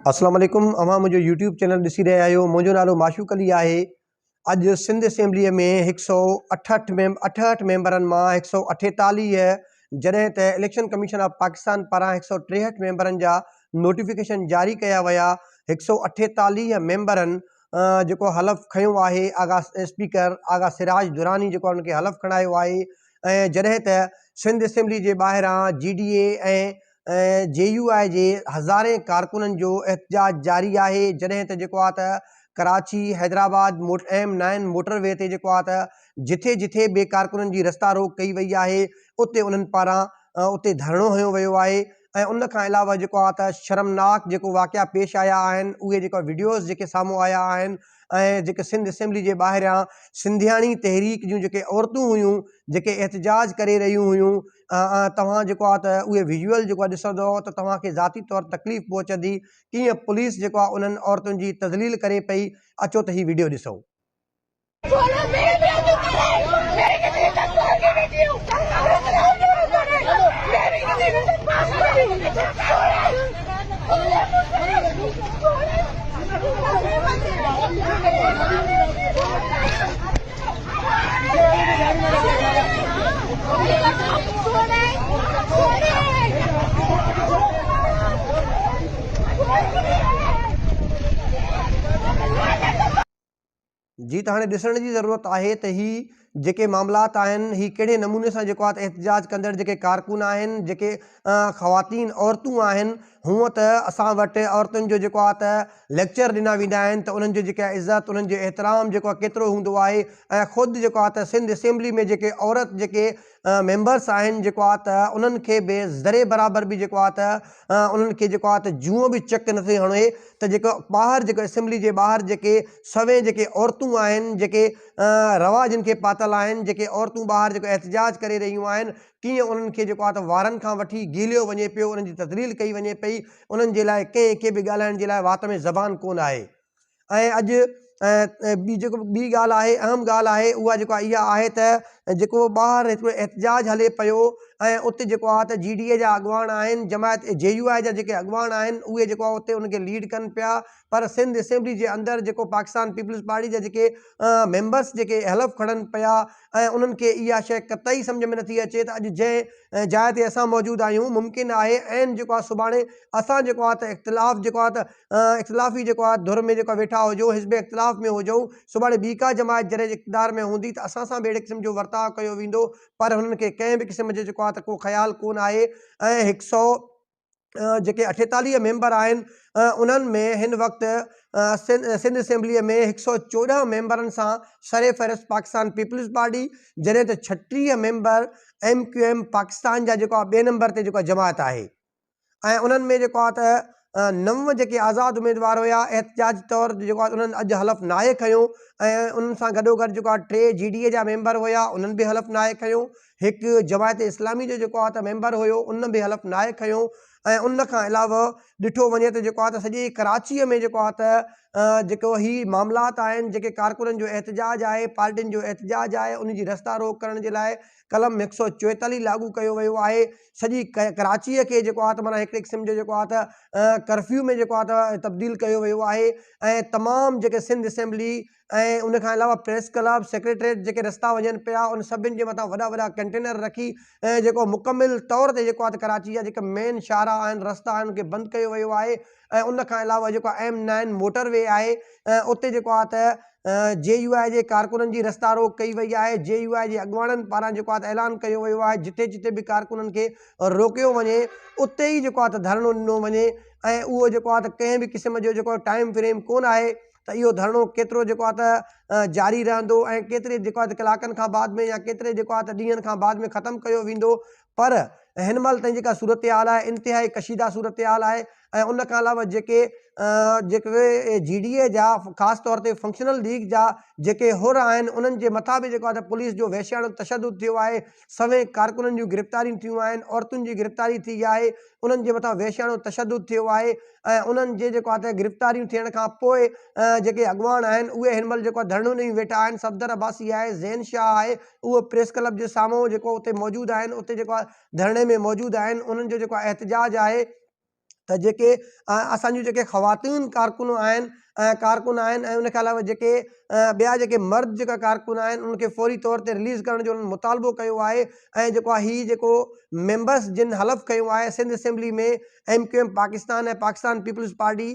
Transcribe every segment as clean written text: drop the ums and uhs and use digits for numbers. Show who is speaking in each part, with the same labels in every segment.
Speaker 1: अस्सलाम वालेकुम। अवां मुझे यूट्यूब चैनल ॾिसी रहिया आहियो। मुंहिंजो नालो माशूक अली आहे। अॼु सिंध असेंबलीअ में 168 मेंबरनि मां 148 जॾहिं त इलेक्शन कमीशन ऑफ पाकिस्तान पारां 163 मेंबरनि जा नोटिफिकेशन जारी कया विया। 148 मेंबरनि जेको हलफ़ खयो आहे, आगा स्पीकर आगा सिराज दुरानी जेको उनखे हलफ़ खणायो आहे। ऐं जॾहिं त सिंध असेंबली जे ॿाहिरां GDA ऐं JUI जे हज़ारे कारकुननि जो एहतजाज जारी आहे। जॾहिं त जेको आहे त कराची हैदराबाद M9 मोटरवे ते जेको आहे त जिथे जिथे बि कारकुननि जी रस्ता रोक कई वई आहे, उते उन्हनि पारां उते धरणो हयो वियो आहे। ऐं उन खां अलावा जेको आहे त शर्मनाक जेको वाक़िया पेश आया आहिनि, उहे जेका वीडियोज़ जेके साम्हूं आया आहिनि। ऐं जेके सिंध असेंबली जे ॿाहिरां सिंधियाणी तहरीक जूं जेके औरतूं हुयूं जेके एहतजाज करे रहियूं हुयूं, तव्हां जेको आहे त उहे विजुअल जेको आहे ॾिसंदव त तव्हांखे ज़ाती तौरु तकलीफ़ पहुचंदी कीअं पुलिस जेको आहे उन्हनि औरतुनि जी तज़लील करे पई। अचो त ही वीडियो ॾिसो। जी, त हाणे ॾिसण जी ज़रूरत आहे त ही जेके मामलात आहिनि ही कहिड़े नमूने सां जेको आहे त एहतजाज कंदड़ जेके कारकुन आहिनि, जेके ख़वातीन औरतूं आहिनि, हूअं त असां वटि औरतुनि जो जेको आहे त लेक्चर ॾिना वेंदा आहिनि त उन्हनि जो जेका इज़त, उन्हनि जो एहतराम जेको आहे केतिरो हूंदो आहे। ऐं ख़ुदि जेको आहे त सिंध असेंबली में जेके औरत जेके मेंबर्स आहिनि, जेको आहे त उन्हनि खे बि ज़रे बराबरि बि जेको आहे त उन्हनि खे जेको आहे त जूअं बि चक नथी हणे त जेको ॿाहिरि जेको असेंबली जे ॿाहिरि जेके सवें जेके औरतूं आहिनि, जेके रवा जिन खे पातल आहिनि, जेके औरतूं ॿाहिरि जेको एहतजाज करे रहियूं आहिनि, कीअं उन्हनि खे जेको आहे त वारनि खां वठी गीलियो वञे पियो, उन्हनि जी तज़लील कई वञे पई। उन्हनि जे लाइ कंहिं बि ॻाल्हाइण जे लाइ वात में ज़बान कोन आहे। ऐं अॼु ॿी ॻाल्हि आहे, अहम ॻाल्हि आहे, उहा जेको आहे इहा आहे त जेको ॿाहिरि हिकिड़ो एहतजाज हले पियो ऐं उते जेको आहे त GDA जा अॻवान आहिनि, जमायत JUI जा जेके अॻवान आहिनि, उहे जेको आहे उते उनखे लीड कनि पिया। पर सिंध असेंबली जे अंदरि जेको पाकिस्तान पीपल्स पार्टी जा जेके मेंबर्स जेके हलफ़ खणनि पिया ऐं उन्हनि खे इहा शइ क़तई सम्झ में नथी अचे त अॼु जंहिं जाइ ते असां मौजूदु आहियूं, मुमकिन आहे ऐं जेको आहे सुभाणे असां जेको आहे त इख़्तिलाफ़ जेको आहे त इख़्तिलाफ़ी जेको आहे धुर में जेको वेठा हुजूं, हिज़्ब इख़्तिलाफ़ में हुजूं, सुभाणे ॿी का जमायत जॾहिं इक़्तिदार में हूंदी त असां सां बि अहिड़े क़िस्म जो वर्ताव कयो वेंदो। पर हुननि खे कंहिं बि क़िस्म जो जेको आहे त को ख़्यालु कोन आहे। ऐं 100 जेके 48 मेंबर आहिनि, उन्हनि में हिन वक़्तु सिंध असेंबलीअ में 114 मेंबरनि सां सरे फ़हरिस्त पाकिस्तान पीपल्स पार्टी, जॾहिं त 36 मेंबर MQM पाकिस्तान जा जेको आहे ॿिए नंबर ते जेको आहे जमायत आहे। ऐं उन्हनि में जेको आहे त 9 जेके आज़ाद उम्मीदवार हुया एहतजाज तौरु जेको आहे उन्हनि अॼु हलफ़ नाहे खयो। ऐं उन्हनि सां गॾोगॾु जेको आहे 3 GDA जा मेंबर हुया, उन्हनि बि हलफ़ नाहे खयो। हिकु जमायत इस्लामी जो जेको आहे त मेंबर हुयो, उन बि हलफ़ नाहे खयो। ऐं उन खां अलावा ॾिठो वञे त जेको आहे त सॼी कराचीअ में जेको आहे त जेको ही मामलात आहिनि, जेके कारकुननि जो एहतजाज आहे, पार्टियुनि जो एहतजाज आहे, उन जी रस्ता रोक करण जे लाइ कलम 144 लागू कयो वियो आहे। सॼी कराचीअ खे जेको आहे त माना हिकिड़े क़िस्म जो जेको आहे त कर्फ्यू में जेको आहे त तब्दील कयो वियो आहे। ऐं तमामु जेके सिंध असेंबली ऐं उन खां अलावा प्रेस क्लब, सेक्रेटरीट जेके रस्ता वञनि पिया, उन सभिनि जे मथां वॾा वॾा कंटेनर रखी ऐं जेको मुकमिल तौर ते जेको आहे त कराची जा जेके मेन शाहरा आहिनि, रस्ता आहिनि, उनखे बंदि कयो वियो आहे। ऐं उन खां अलावा जेको M9 मोटरवे आहे, उते जेको आहे त JUI जे कारकुननि जी रस्ता रोक कई वई आहे। JUI जे अॻवाननि पारां जेको आहे त ऐलान कयो वियो आहे जिथे जिथे बि कारकुननि खे रोकियो वञे, उते ई जेको आहे त धरणो ॾिनो वञे। ऐं उहो जेको आहे त कंहिं बि क़िस्म जो जेको टाइम फ्रेम कोन आहे त इहो धरणो केतिरो जेको आहे त जारी रहंदो ऐं केतिरे जेको आहे त कलाकनि खां बाद में या केतिरे जेको आहे त ॾींहंनि खां बाद में ख़तमु कयो वेंदो। पर हिन महिल ताईं जेका सूरत हाल आहे, इंतिहाई कशीदा सूरत हाल आहे। ऐं उन खां अलावा जेके GDA जा ख़ासि तौर ते फंक्शनल लीग जा जेके हुर आहिनि, उन्हनि जे मथां बि जेको आहे त पुलिस जो वहशियाणो तशदुद थियो आहे। सवें कारकुननि जूं गिरफ़्तारियूं थियूं आहिनि, औरतुनि जी गिरफ़्तारी थी आहे, उन्हनि जे मथां वहशियाणो तशदुद थियो आहे। ऐं उन्हनि जे जेको आहे त गिरफ़्तारियूं थियण खां पोइ जेके अॻवान आहिनि, उहे हिन महिल जेको आहे धरणो ॾेई वेठा आहिनि। सफ़दर अब्बासी आहे, ज़ैन शाह आहे, उहो प्रेस क्लब जे साम्हूं जेको उते मौजूदु आहिनि, उते जेको आहे धरणे में मौजूदु आहिनि। उन्हनि जो जेको आहे एहतजाज आहे त जेके असांजूं जेके ख़वातीन कारकुन आहिनि ऐं उनखे अलावा जेके ॿिया जेके मर्द जेका कारकुन आहिनि उनखे फौरी तौर ते रिलीज़ करण जो उन्हनि मुतालबो कयो आहे। ऐं जेको आहे हीउ जेको मेंबर्स जिन हलफ़ कयो आहे सिंध असेंबली में MQM पाकिस्तान ऐं पाकिस्तान पीपल्स पार्टी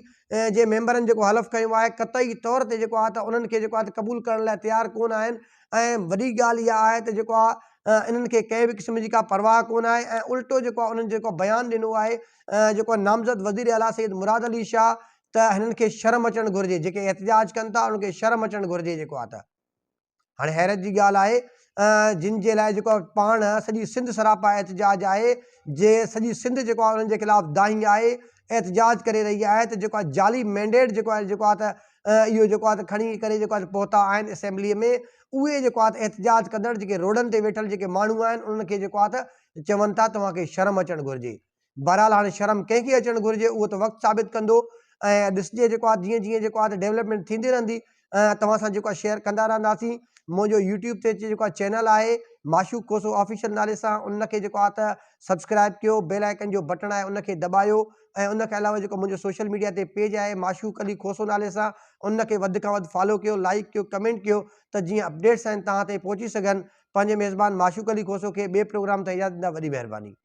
Speaker 1: जे मेंबरनि जेको हलफ़ कयो आहे क़तई तौर ते जेको आहे त उन्हनि खे जेको आहे त क़बूल करण लाइ तयारु कोन आहिनि। ऐं वॾी ॻाल्हि इहा आहे त जेको आहे इन्हनि खे कंहिं बि क़िस्म जी का परवाह कोन आहे। ऐं उल्टो जेको आहे उन्हनि जेको बयानु ॾिनो आहे जेको आहे नामज़द वज़ीर आला सैयद मुराद अली शाह त हिननि खे शर्म अचणु घुरिजे, जेके एहतिजाज कनि था उन्हनि खे शर्म अचणु घुरिजे। जेको आहे त हाणे हैरत जी ॻाल्हि आहे जिन जे लाइ जेको पाण सॼी सिंध सरापा एहतिजाज आहे, जे सॼी सिंध जेको आहे उन्हनि जे ख़िलाफ़ु दाही आहे, एहतिजाज करे रही आहे त जेको आहे जाली मैंडेट जेको आहे त इहो जेको आहे त खणी करे जेको आहे पहुता आहिनि असेंबलीअ में। उहे जेको आहे त एहतिजाज कंदड़ जेके रोडनि ते वेठल जेके माण्हू आहिनि उन्हनि खे जेको आहे त चवनि था तव्हांखे शर्म अचणु घुरिजे। बहरहाल हाणे शर्म कंहिंखे अचणु घुरिजे उहो त वक़्तु साबित कंदो। ऐं ॾिसजे जेको आहे जीअं जीअं जेको आहे त डेवलपमेंट थींदी रहंदी तव्हां सां जेको आहे शेयर कंदा रहंदासीं। मुंहिंजो यूट्यूब ते जेको आहे चैनल आहे माशूक कोसो ऑफिशियल नाले सां, उनखे जेको आहे त सब्सक्राइब कयो, बेल आइकन जो बटन आहे उनखे दॿायो। ऐं उनखे अलावा जेको मुंहिंजो सोशल मीडिया ते पेज आहे माशूक अली खोसो नाले सां, उनखे वधि खां वधि फॉलो कयो, लाइक कयो, कमेंट कयो त जीअं अपडेट्स आहिनि तव्हां ताईं पहुची सघनि। पंहिंजे मेज़बान माशूक अली खोसो खे ॿिए प्रोग्राम ते इजाज़त ॾींदा। वॾी महिरबानी।